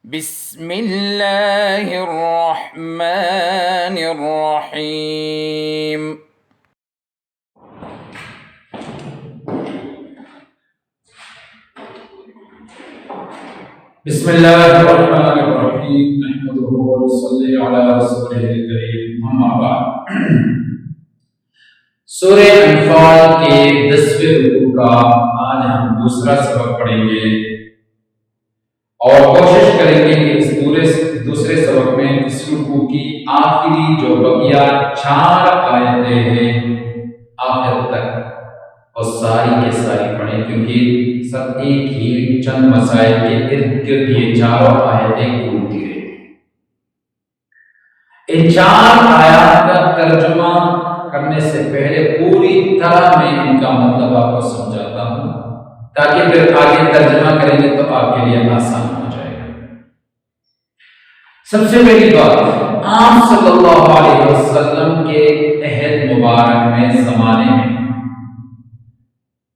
بسم اللہ الرحمن الرحیم۔ بسم اللہ الرحمن الرحیم نحمده ونصلی علی رسولہ الکریم اما بعد۔ سورہ انفال کے 10ویں رکوع کا آج ہم دوسرا سبق پڑھیں گے اور کوشش کریں گے کہ اس دوسرے سبق میں اس رکوع کی آخری جو بقیہ 4 آیتیں ہیں آخر تک اور ساری کے ساری پڑھیں، کیونکہ سب ایک ہی چند مسائل کے ارد گرد یہ 4 آیتیں گھومتی رہتی ہیں۔ ان 4 آیات کا ترجمہ کرنے سے پہلے پوری طرح میں ان کا مطلب آپ کو سمجھاتا ہوں تاکہ پھر آگے ترجمہ کریں گے تو آپ کے لیے آسان ہو جائے گا۔ سب سے پہلی بات، آپ صلی اللہ علیہ وسلم کے عہد مبارک میں زمانے میں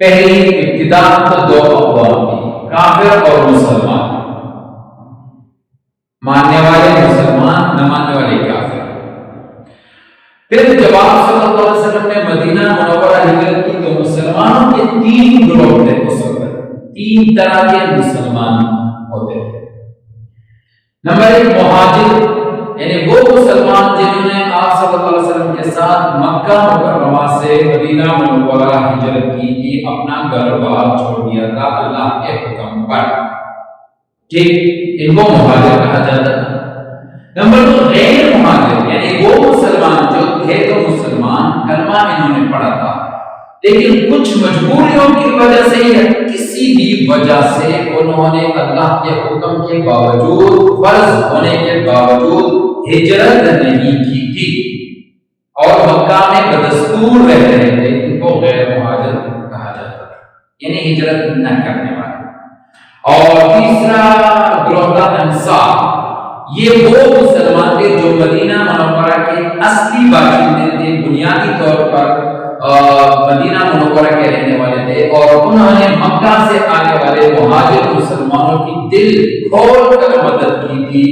پہلی ابتدا تو 2 اقوام تھی، کافر اور مسلمان، ماننے والے مسلمان، نہ ماننے والے کافر۔ پھر جب آپ صلی اللہ علیہ وسلم نے مدینہ منورہ ہجرت کی تو مسلمانوں کے 3 گروہ تھے اس وقت، 3 طرح کے مسلمان ہوتے تھے۔ نمبر 1 مہاجر، یعنی وہ مسلمان جنہوں نے آپ صلی اللہ علیہ وسلم کے ساتھ مکہ مکرمہ سے مدینہ منورہ ہجرت کی تھی، اپنا گھر بار چھوڑ دیا تھا اللہ کے حکم پر، ٹھیک، ان کو مہاجر کہا جاتا تھا۔ نمبر 2 غیر مہاجر، یعنی وہ مسلمان جو تھے تو مسلمان، کلمہ انہوں نے پڑھا تھا لیکن کچھ مجبوریوں کی وجہ سے یا کسی بھی وجہ سے انہوں نے اللہ کے حکم کے باوجود، فرض ہونے کے باوجود ہجرت نہیں کی تھی اور مکہ میں بدستور رہ رہے تھے، ان کو غیر مہاجر کہا جاتا تھا، یعنی ہجرت نہ کرنے والے۔ اور تیسرا گروہ تھا انصار، یہ وہ مسلمان تھے جو مدینہ منورہ کے اصلی باشندے تھے، بنیادی طور پر مدینہ منورہ کے رہنے والے تھے، اور انہوں نے مکہ سے آنے والے مہاجر مسلمانوں کی دل کھول کر مدد کی تھی،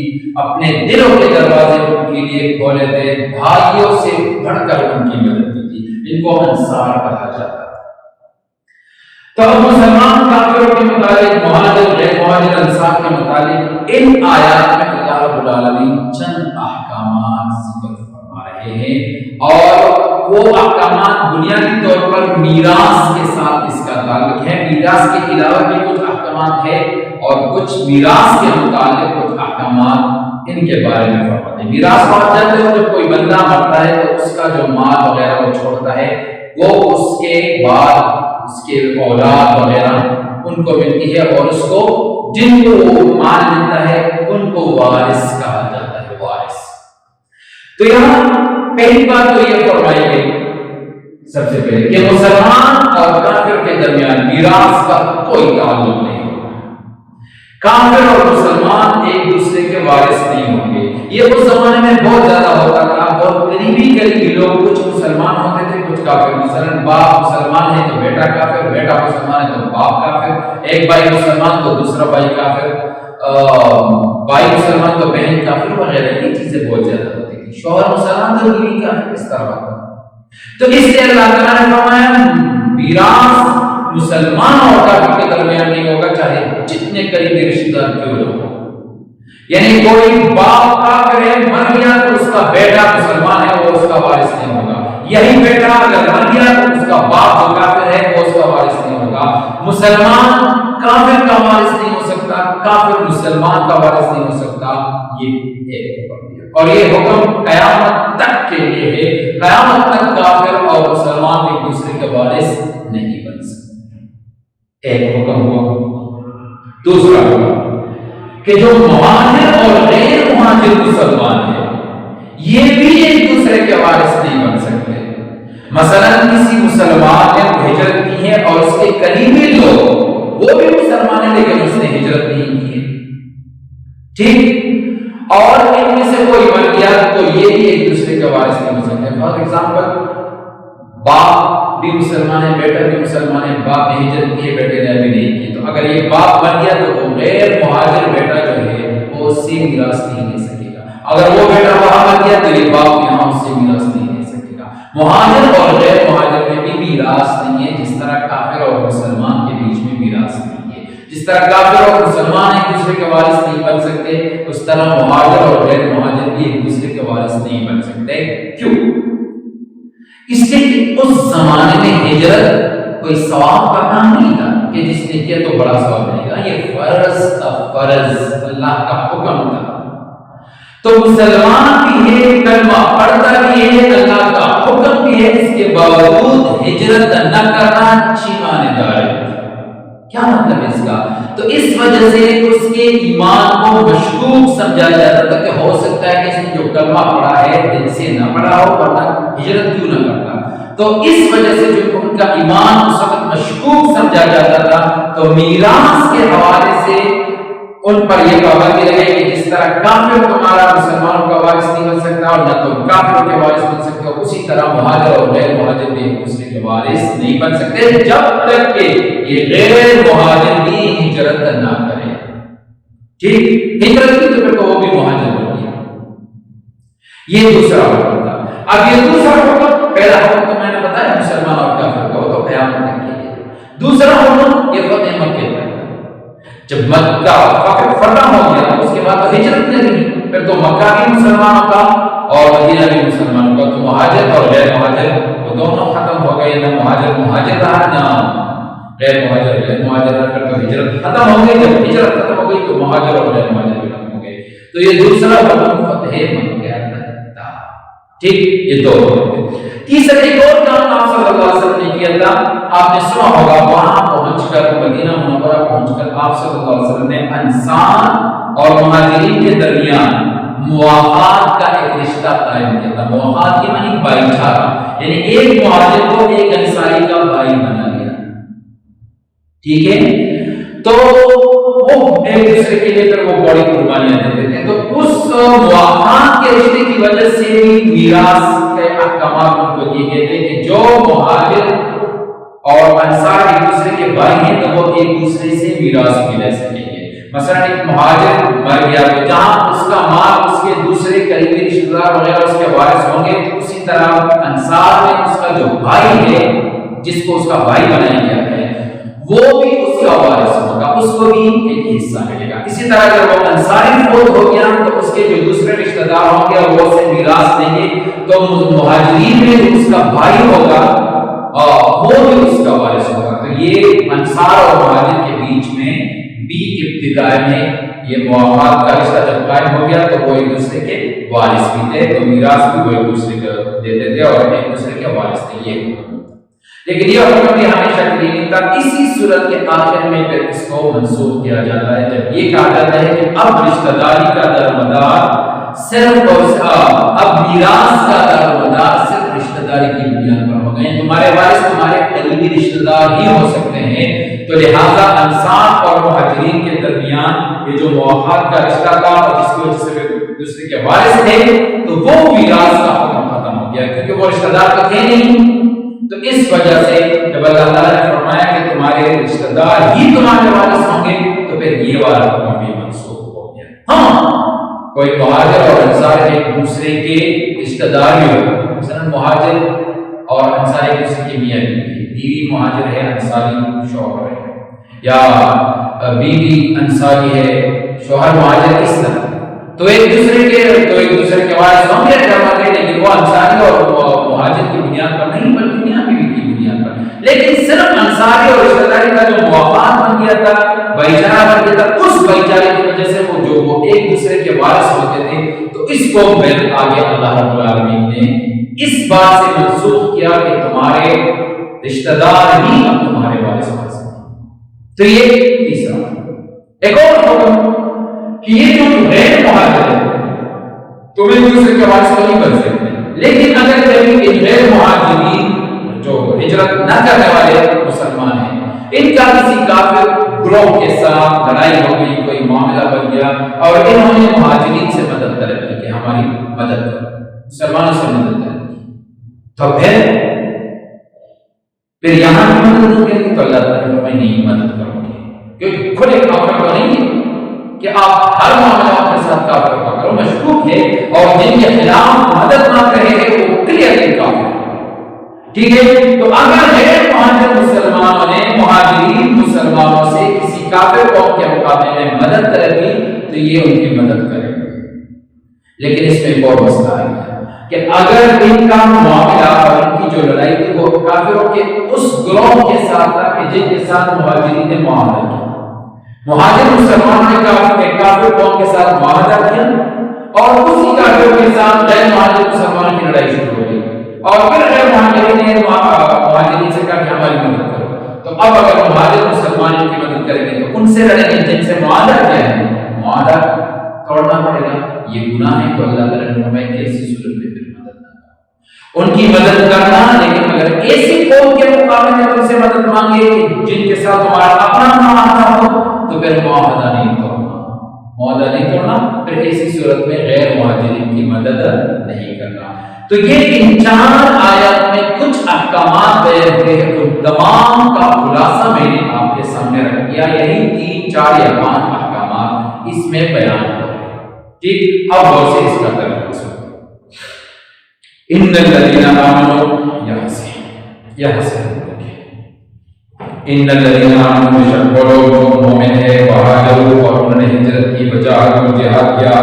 اپنے دلوں کے دروازے ان کے لیے کھولے تھے، بھائیوں سے بڑھ کر ان کی مدد کی تھی، ان کو انصار کہا جاتا ہے۔ تو مسلمان کافروں کے متعلق، مہاجر غیر مہاجر انصار کے متعلق ان آیات میں اللہ رب العالمین چند احکامات ذکر فرما رہے ہیں، اور وہ احکامات بنیادی طور پر میراث کے ساتھ اس کا تعلق ہے۔ میراث کے علاوہ بھی کچھ احکامات ہے اور کچھ میراث کے متعلق کچھ احکامات ان کے بارے میں فرماتے ہیں۔ میراث کو آپ جانتے ہو، جب کوئی بندہ مرتا ہے تو اس کا جو مال وغیرہ وہ چھوڑتا ہے وہ اس کے بعد اس کے اولاد وغیرہ ان کو ملتی ہے، اور اس کو جن کو مال ملتا ہے ان کو وارث کہا جاتا ہے، وارث۔ تو یہاں پہلی بات تو یہ فرمائی گئی سب سے پہلے کہ مسلمان اور کافر کے درمیان میراث کا کوئی تعلق نہیں ہوگا، کافر اور مسلمان ایک دوسرے کے وارث نہیں ہوں گے۔ یہ اس زمانے میں بہت زیادہ ہوتا تھا، اور قریبی لوگ، کچھ مسلمان ہوتے تھے کچھ کافر، مثلا باپ مسلمان ہے تو بیٹا کافر، بیٹا مسلمان ہے تو باپ کافر، ایک بھائی مسلمان تو دوسرا بھائی کافر، بھائی مسلمان تو بہن کافر وغیرہ، یہ چیزیں بہت زیادہ ہوتی تھی۔ شوہر مسلمان تو بیوی کافر، اس طرح ہوتا تھا۔ تو اس لیے اللہ تعالیٰ نے فرمایا میراث مسلمان اور کافر کے درمیان نہیں ہوگا، چاہے جتنے قریبی رشتہ دار کیوں نہ ہو۔ یعنی کوئی باپ کافر ہے، مر گیا تو اس کا بیٹا مسلمان ہے، وہ اس کا وارث نہیں ہوگا۔ یہی بیٹا اگر مر گیا تو اس کا باپ جو کافر ہے وہ اس کا وارث نہیں ہوگا۔ مسلمان کافر کا وارث نہیں ہو سکتا، کافر مسلمان کا وارث نہیں ہو سکتا، یہ ایک حکم دیا، اور یہ حکم قیامت تک کے لیے ہے۔ قیامت تک کافر اور مسلمان ایک دوسرے کے وارث نہیں بن سکتے، ایک حکم ہوا۔ دوسرا حکم کہ جو مہاجر اور غیر مہاجر مسلمان ہیں یہ بھی ایک دوسرے کے وارث نہیں بن سکتے۔ مثلا کسی مسلمان نے ہجرت کی ہے اور اس کے قریبی لوگ وہ بھی مسلمان ہیں لیکن اس نے ہجرت نہیں کی ہے، ٹھیک، اور ان میں سے کوئی مر گیا تو یہ بھی ایک دوسرے کے وارث نہیں ہو سکتے۔ فار ایگزامپل باپ بھی مسلمان ہے، بیٹا بھی مسلمان ہے، باپ نے ہجرت کی ہے، بیٹے نے ابھی نہیں کی، تو اگر یہ باپ مر گیا تو وہ غیر مہاجر بیٹا جو ہے وہ اس اس سے میراث نہیں لے سکے گا. اگر وہ بیٹا وہاں مر گیا تو یہ باپ یہاں اس سے میراث نہیں لے سکے گا. مہاجر اور غیر مہاجر میں بھی میراث نہیں ہے، جس طرح کافر اور مسلمان کے بیچ میں میراث نہیں ہے. جس طرح کافر اور مسلمان ایک دوسرے کے وارث نہیں بن سکتے، اس طرح مہاجر اور غیر مہاجر بھی ایک دوسرے کے وارث نہیں بن سکتے. کیوں؟ اس لیے کہ اس زمانے میں ہجرت کوئی ثواب کا کام نہیں تھا کہ جس نے کیا تو بڑا ثواب ملے گا. یہ فرض تھا، فرض اللہ کا حکم تھا. تو مسلمان بھی ہے، کلمہ پڑھتا بھی ہے، اللہ کا حکم بھی ہے، اس کے باوجود ہجرت نہ کرنا اچھی معنی دار ہے. کیا مطلب اس کا؟ تو اس وجہ سے اس کے ایمان کو مشکوک سمجھا جاتا تھا کہ ہو سکتا ہے کہ اس نے جو کلمہ پڑھا ہے دل سے نہ پڑھا ہو، ورنہ ہجرت کیوں نہ کرتا. تو اس وجہ سے جو ان کا ایمان اس وقت مشکوک سمجھا جاتا تھا، تو میراث کے حوالے سے ان پر یہ پابندی رہے کہ جس طرح کافر تمہارا مسلمانوں کا وارث نہیں بن سکتا اور نہ تم کافر کے وارث بن سکتے ہو، اسی طرح مہاجر اور غیر مہاجر بھی ایک دوسرے کے وارث نہیں بن سکتے جب تک کہ یہ غیر مہاجر بھی ہجرت نہ کرے. ٹھیک، ہجرت کی تو پھر تو وہ بھی مہاجر بن گیا. یہ دوسرا حکم تھا. اب یہ دوسرا حکم، پہلا حکم تو میں نے بتایا مسلمان اور کافر کا، وہ تو قیامت تک کے لیے. دوسرا حکم یہ فتح مکہ تک. جب مکہ فتح ہو گیا اس کے بعد تو ہجرت نہیں، پھر تو مکہ بھی مسلمانوں کا اور مدینہ بھی مسلمانوں کا. تو مہاجر اور غیر مہاجر وہ دونوں ختم ہو گئے. نہ مہاجر مہاجر رہا، نہ غیر مہاجر غیر مہاجر رہا. پھر تو ہجرت ختم ہو گئی. جب ہجرت ختم ہو گئی تو مہاجر اور غیر مہاجر بھی ختم ہو گئے. تو یہ دوسرا حکم فتح مکہ تھا. ٹھیک، یہ دو حکم. تیسرا ایک اور کام آپ صلی اللہ علیہ وسلم نے کیا تھا. آپ نے سنا ہوگا وہاں پہنچ کر، مدینہ منورہ پہنچ کر آپ صلی اللہ علیہ وسلم نے انصار اور مہاجرین کے درمیان مواخات کا ایک رشتہ قائم کیا تھا. مواخات کی معنی بھائی چارہ، یعنی ایک مہاجر کو ایک انصاری کا بھائی بنا لیا. ٹھیک ہے، تو وہ ایک دوسرے کے لیے پھر وہ بڑی قربانیاں دیتے تھے. تو اس مواخات کے رشتے کی وجہ سے بھی میراث کے احکامات ان کو دیے گئے تھے کہ جو مہاجر اور انصار ایک دوسرے کے بھائی ہیں تو وہ ایک دوسرے سے میراث بھی لے سکیں گے. مثلا ایک مہاجر مر گیا تو جہاں اس کا مال اس کے دوسرے قریبی رشتہ دار وغیرہ اس کے وارث ہوں گے، تو اسی طرح انصار میں اس کا جو بھائی ہے جس کو اس کا بھائی بنایا گیا ہے وہ بھی اس کا وارث ہوگا، اس کو بھی ایک حصہ ملے گا. اسی طرح اگر وہ انصاری فوت ہو گیا تو اس کے جو دوسرے رشتہ دار ہوں گے وہ اسے میراث دیں گے. تو مہاجرین میں اس کا بھائی ہوگا اور وہ بھی اس کا وارث ہوگا. تو یہ انصار اور مہاجر کے بیچ میں بھی ابتداء میں یہ مواخات کا رشتہ جب قائم ہو گیا تو وہ ایک دوسرے کے وارث بھی تھے. تو میراث بھی وہ ایک دوسرے کو دیتے تھے اور ایک دوسرے کے وارث تھے. یہ لیکن یہ حکم بھی ہمیشہ کے لیے نہیں تھا. اسی صورت کے آخر میں پھر اس کو منسوخ کیا جاتا ہے جب یہ کہا جاتا ہے کہ اب رشتہ داری کا درمدار صرف اب میراث کا درمدار صرف رشتہ داری کی بنیاد پر ہو گئے. تمہارے وارث تمہارے قریبی رشتہ دار ہی ہو سکتے ہیں. تو لہذا انصار اور مہاجرین کے درمیان یہ جو مواخات کا رشتہ تھا اور جس کی وجہ سے دوسرے کے وارث تھے تو وہ میراث کا حکم ختم ہو گیا کیونکہ وہ رشتہ دار تو تھے نہیں. تو اس وجہ سے جب اللہ تعالیٰ نے فرمایا کہ تمہارے رشتہ دار ہی تمہارے وارث ہوں گے تو پھر یہ والا حکم بھی منسوخ ہو گیا. ہاں، کوئی مہاجر اور انصار ایک دوسرے کے رشتہ دار ہی ہو، مثلا مہاجر اور انصار ایک دوسرے کے میاں بیوی مہاجر ہے انصاری شوہر ہے، یا بیوی انصاری ہے شوہر مہاجر، اس طرح تو ایک دوسرے کے وارث ہوں گے لیکن وہ انصاری اور مہاجر کی بنیاد پر نہیں بلکہ میاں بیوی کی بنیاد پر. لیکن صرف انصاری اور رشتہ داری کا جو موافقات بن گیا تھا، بھائی چارہ بن گیا تھا، اس بھائی چارے کی وجہ سے وہ ایک دوسرے کے وارث ہوتے تھے. تو اس کو پھر آگے اللہ رب العالمین نے اس بات سے منسوخ کیا کہ تمہارے رشتہ دار ہی اب تمہارے وارث بن سکتے. تو یہ تیسرا. ایک اور حکم کہ یہ جو غیر مہاجر ہے تم ایک دوسرے کے وارث نہیں بن سکتے، لیکن اگر کبھی غیر مہاجرین جو ہجرت نہ کرنے والے مسلمان ہیں ان کا کسی کافر گروہ کے ساتھ لڑائی ہو گئی، کوئی معاملہ بن گیا اور انہوں نے مہاجرین سے مدد طلب کی کہ ہماری مدد کرو، مسلمانوں سے مدد طلب کی، تو پھر یہاں بھی مدد نہیں کریں گے تو اللہ تعالیٰ فرمائے نہیں مدد کرو گے، کیونکہ کھلے معاملہ تو نہیں ہے کہ آپ ہر معاملہ کے ساتھ کافر کا کرو مشکوک ہے، اور جن کے خلاف مدد نہ کرے وہ کلیئرلی کافر ہے۔ ٹھیک ہے، تو اگر غیر مہاجر مسلمانوں نے مہاجرین مسلمانوں سے کسی کافر قوم کے مقابلے میں مدد کرے تو یہ ان کی مدد کرے گا، لیکن اس میں ایک اور مسئلہ ہے کہ اگر ان کا معاملہ اور ان کی جو لڑائی تھی وہ کافروں کے اس گروہ کے ساتھ تھا کہ جن کے ساتھ مہاجرین نے معاہدہ کیا، مہاجر مسلمانوں نے کافر قوم کے ساتھ معاہدہ کیا اور اسی کافروں کے ساتھ غیر مہاجر مسلمانوں کی لڑائی شروع ہو گئی، اور پھر غیر مہاجرین نے مہاجرین سے کہا کہ ہماری مدد کرو۔ تو اب اگر مہاجر مسلمانوں کی مدد کریں گے تو ان سے لڑیں گے جن سے معاہدہ کیا ہے، معاہدہ توڑنا پڑے گا، یہ گناہ ہے۔ تو اللہ تعالیٰ نے فرمایا کہ ایسی صورت میں پھر مدد نہ کرو، ان کی مدد کرنا، لیکن اگر ایسی قوم کے مقابلے میں تم سے مدد مانگے جن کے ساتھ تمہارا اپنا معاہدہ ہو تو پھر معاہدہ نہیں توڑنا، معاہدہ نہیں توڑنا، پھر ایسی صورت میں غیر مہاجرین کی مدد نہیں کرنا۔ تو یہ ان 4 آیات میں کچھ احکامات بیان ہوئے ہیں، ان تمام کا خلاصہ میں نے آپ کے سامنے رکھ دیا، یہی 3-4 یا 5 احکامات اس میں بیان ہو رہے ہیں۔ ٹھیک، اب غور سے اس کا ترجمہ سنو۔ ان الذین آمنوا، یہاں سے ان الذین آمنوا، بے شک وہ لوگ جو مومن ہے، وہاجروا اور انہوں نے ہجرت کی، وجاہدوا جہاد کیا،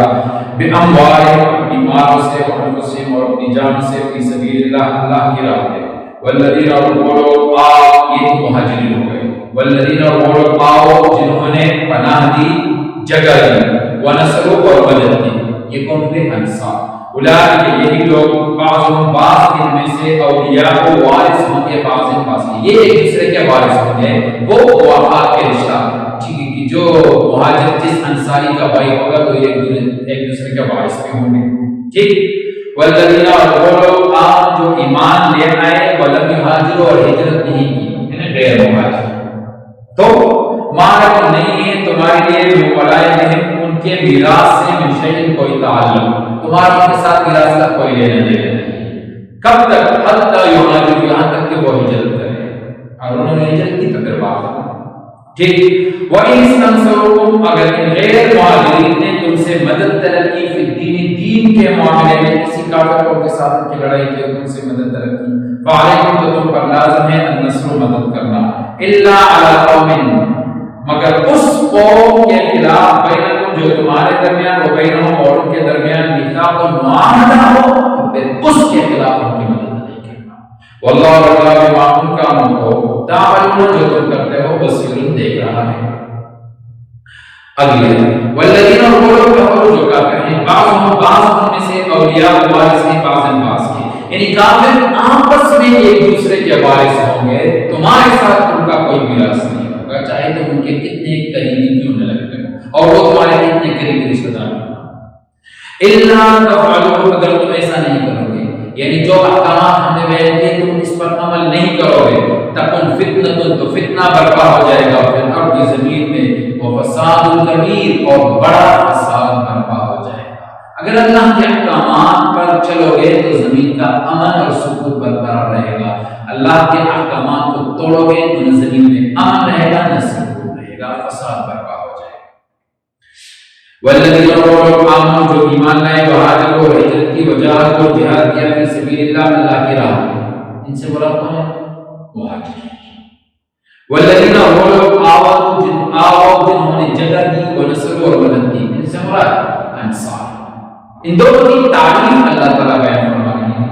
باموالہم اپنی مالوں سے، وانفسہم اور اپنی جان سے، فی سبیل اللہ اللہ کی راہ میں، والذین اور وہ لوگ آؤ، یہ تو مہاجرین ہو گئے، والذین اور وہ لوگ آؤ جنہوں نے پناہ دی، جگہ دی، ونصروا اور مدد کی، یہ کون تھے؟ انصار۔ اولئک یہی لوگ بعضهم بعض ان میں سے اولیاء و وارث ہوں گے، بعض کے، یہ ایک دوسرے کے وارث ہوں گے، وہ وفات کے رشتہ، ٹھیک ہے، کہ جو مہاجر جس انصاری کا بھائی ہوگا تو ایک دوسرے کے وارث بھی ہوں گے، ٹھیک۔ والذین اور وہ لوگ آمنوا جو ایمان لے آئے، ولم یہاجروا اور ہجرت نہیں کی، یعنی غیر مہاجر، تو مالک نہیں ہے تمہارے لیے جو ولائہم ان کے میراث سے من شیء کوئی تعلق، تمہارا ان کے ساتھ میراث کا کوئی لینا دینا نہیں، کب تک؟ حتی یہاجروا، یہاں تک کہ وہ ہجرت کریں، اور انہوں نے ہجرت کی تو پھر بات ہے، ٹھیک۔ وَإِنِ اسْتَنصَرُوكُمْ، اگر ان غیر مہاجرین نے تم سے مدد طلب کی، فی الدین، دین کے معاملے میں، کسی کافر کے ساتھ ان کی لڑائی کی، تم سے مدد طلب کی، فَعَلَيْكُمْ، تو تم پر لازم ہے النصر، مدد کرنا، إِلَّا عَلَىٰ قَوْمٍ، مگر اس قوم کے خلاف، بینکم جو تمہارے درمیان، و بینہم اور ان کے درمیان، میثاق معاہدہ ہو، تو پھر اس کے خلاف ان کی مدد نہیں کرنا۔ واللہ اللہ بما کنتم تعملون، جو تم کرتے ہو بصیر، دیکھ رہا ہے۔ اگلی والذین اور وہ لوگ کفروا جو کافر ہیں، بعضهم بعض ان میں سے اولیاء وارث ہیں، بعض کے، یعنی کافر آپس میں ایک دوسرے کے وارث ہوں گے، تمہارے ساتھ ان کا کوئی میراث نہیں ہوگا، چاہے تم ان کے کتنے قریبی کیوں نہ لگتے ہو، اور وہ تمہارے کتنے قریبی رشتہ دار ہوں، الا تفعلوا، اگر تم ایسا نہیں کرو گے، یعنی جو احکامات ہم نے بیان کیے تم اس پر عمل نہیں کرو گے، تکن فتنۃ، تو فتنہ برپا ہو جائے گا، پھر ارض زمین میں، وفساد کبیر، اور بڑا فساد برپا ہو جائے گا۔ اگر اللہ کے احکامات پر چلو گے تو زمین کا امن اور سکون برقرار رہے گا، اللہ کے احکامات کو توڑو گے تو نہ زمین میں امن رہے گا نہ سکون رہے گا، فساد برپا ہو جائے گا۔ والذین آمنوا جو ایمان لائے، وہاجروا اور ہجرت کی، وجاہدوا اور جہاد کیا، فی سبیل اللہ اللہ کی راہ میں، ان سے مراد کون ہے؟ مہاجر۔ والذین وہ لوگ آووا جنہوں نے جگہ دی، ونصروا اور مدد کی، ان سے مراد انصار۔ ان دونوں کی تعریف اللہ تعالیٰ بیان فرما رہے ہیں،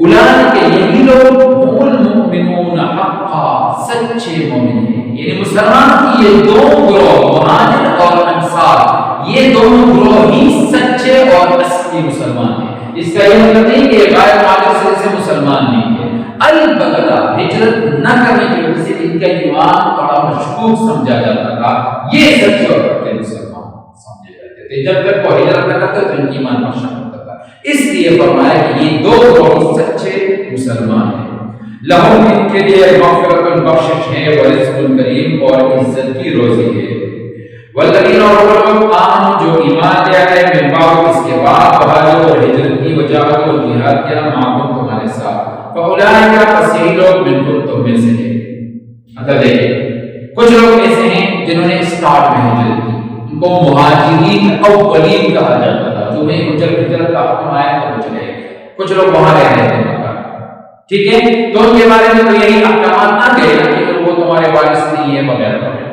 اولئک یہی لوگ هم المؤمنون حقا، سچے مومن ہیں، یعنی مسلمان کی یہ دو گروہ، مہاجر اور انصار، یہ دونوں گروہ ہی سچے اور اصلی مسلمان ہیں۔ اس کا یہ مطلب نہیں کہ غیر مہاجر سے مسلمان نہیں ہے، البتہ ہجرت نہ کرنے کی وجہ سے ان کا ایمان بڑا مشکوک سمجھا جاتا تھا، یہ سچے اور پکے مسلمان سمجھے جاتے تھے، جب تک وہ ہجرت نہ کرتے تو ان کی ایمان پر شک ہوتا تھا۔ اس لیے فرمایا کہ یہ دو گروہ سچے مسلمان ہیں، لہم ان کے لیے مغفرت، بخشش ہے، ورزق کریم، اور عزت کی روزی ہے۔ والذین اور وہ لوگ آمنوا جو ایمان لے آئے، من بعد اس کے بعد، وہاجروا اور ہجرت کی، وجاہدوا اور جہاد کیا، معکم تمہارے ساتھ، فاولئک پس یہی لوگ منکم تم میں سے ہیں۔ مطلب دیکھیں کچھ لوگ ایسے ہیں جنہوں نے اسٹارٹ میں ہجرت کی، ان کو مہاجرین اولین کہا جاتا تھا، جو انہیں ہجرت کا حکم آیا تو وہ چلے گئے، کچھ لوگ وہاں رہ رہے تھے مکہ، ٹھیک ہے، تو ان کے بارے میں تو یہی احکامات نہ تھے کہ وہ تمہارے وارث نہیں ہے وغیرہ وغیرہ۔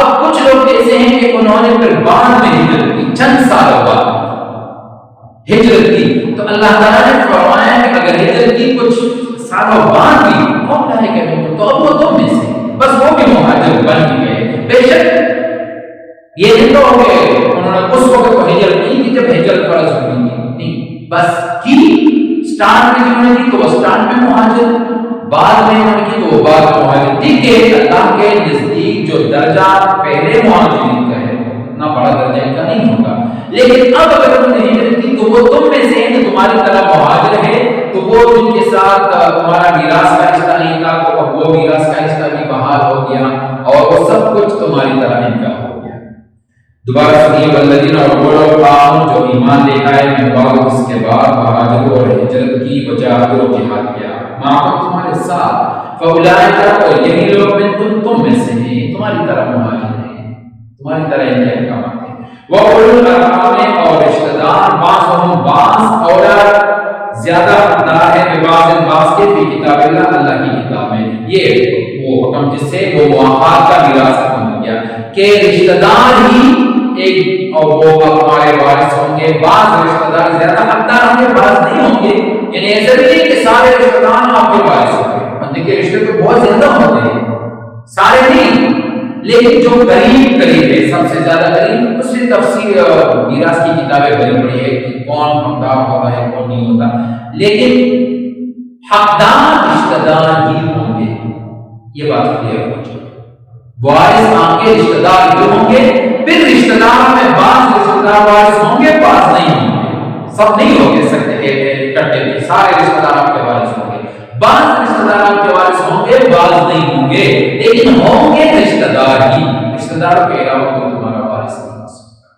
اب کچھ لوگ ایسے ہیں کہ انہوں نے پھر بعد میں ہجرت کی، چند سالوں بعد ہجرت کی، تو اللہ تعالیٰ نے فرمایا کہ اگر ہجرت کی کچھ سالوں بعد بھی کون ہے کہ تو اب وہ تم میں سے، بس وہ بھی مہاجر بن ہی گئے۔ بے شک یہ نہیں کہو کہ انہوں نے اس وقت کو ہجرت نہیں کی جب ہجرت فرض ہوئی تھی، نہیں، بس کی سٹارٹ میں جنہوں نے کی تو وہ سٹارٹ میں مہاجر، بعد میں انہوں نے کی تو وہ بعد میں مہاجر۔ ٹھیک ہے، اللہ کے نزدیک جو درجہ پہلے مہاجرین کا ہے اتنا بڑا درجہ ان کا نہیں ہوگا، لیکن اب اگر انہوں نے ہجرت کی تو وہ تم میں سے ہیں، تمہاری طرح مہاجر ہے، تو وہ جن کے ساتھ تمہارا میراث کا رشتہ نہیں تھا تو اب وہ میراث کا رشتہ بھی بحال ہو گیا اور وہ سب کچھ تمہاری طرح ان کا ہو گیا۔ دوبارہ سنیے، والذین اور وہ لوگ آمنوا جو ایمان لے آئے من بعد اس کے بعد مہاجروا اور ہجرت کی، وجاہدوا اور جہاد کیا، معکم تمہارے ساتھ، فاولئک اور یہی لوگ منکم تم میں سے ہیں، تمہاری طرح مہاجر ہیں، تمہاری طرح ان کے احکامات ہیں، وَأُولُو الْأَرْحَامِ اور رشتہ دار، بعضهم بعض اولا زیادہ حقدار ہے ببعض بعض کے فی کتاب اللہ، اللہ کی کتاب میں۔ یہ وہ حکم جس سے وہ مواخات کا میراث ختم ہو گیا کہ رشتہ دار ہی ایک اور وہ ہمارے وارث ہوں گے، بعض رشتہ دار زیادہ حقدار ہوں گے، بعض نہیں ہوں گے، یعنی ایسا نہیں کہ سارے رشتہ دار آپ کے وارث ہوں گے، بندے کے رشتے تو بہت زیادہ ہوتے ہیں، سارے نہیں، لیکن جو قریب قریب ہے، سب سے زیادہ قریب، اس سے تفصیل میراث کی کتابیں بنی پڑی ہے کہ کون حقدار ہوتا ہے کون نہیں ہوتا، لیکن حقدار رشتہ دار ہی ہوں گے، یہ بات کلیئر ہو چکی۔ وارث آپ کے رشتہ دار جو ہوں گے، پھر رشتہ دار میں بعض رشتہ دار وارث ہوں گے، بعض نہیں ہوں گے، سب نہیں ہو گے سکتے کٹے، سارے رشتہ دار آپ کے وارث ہوں گے، بعض رشتہ دار آپ کے وارث ہوں گے، بعض نہیں ہوں گے، لیکن ہوں گے رشتہ دار ہی، رشتہ داروں کے علاوہ کوئی تمہارا وارث نہیں ہو سکتا۔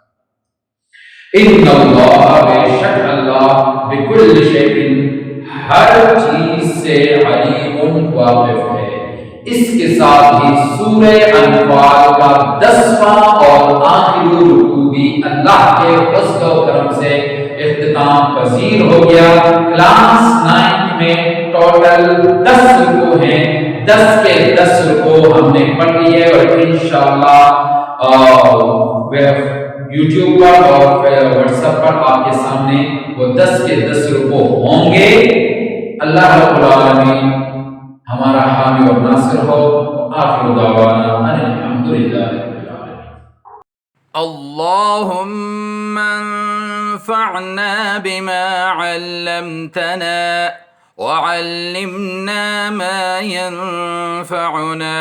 ان اللہ بے شک اللہ بکل شیء ہر چیز سے علیم واقف ہے۔ اس کے ساتھ ہی سورہ انفال کا 10واں اور آخری رکوع بھی اللہ کے فضل و کرم سے اختتام پذیر ہو گیا۔ کلاس 9 میں ٹوٹل 10 رکوع ہیں، 10 کے 10 رکوع ہم نے پڑھ لی ہے اور انشاءاللہ یوٹیوب پر اور واٹس ایپ پر آپ کے سامنے وہ 10 کے 10 رکوع ہوں گے۔ اللہ رب العالمین ہمارا حامی اور ناصر ہو۔ آخر دعوانا ان الحمدللہ رب العالمین۔ اللهم انفعنا بما علمتنا وعلمنا ما ينفعنا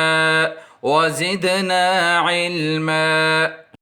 وزدنا علما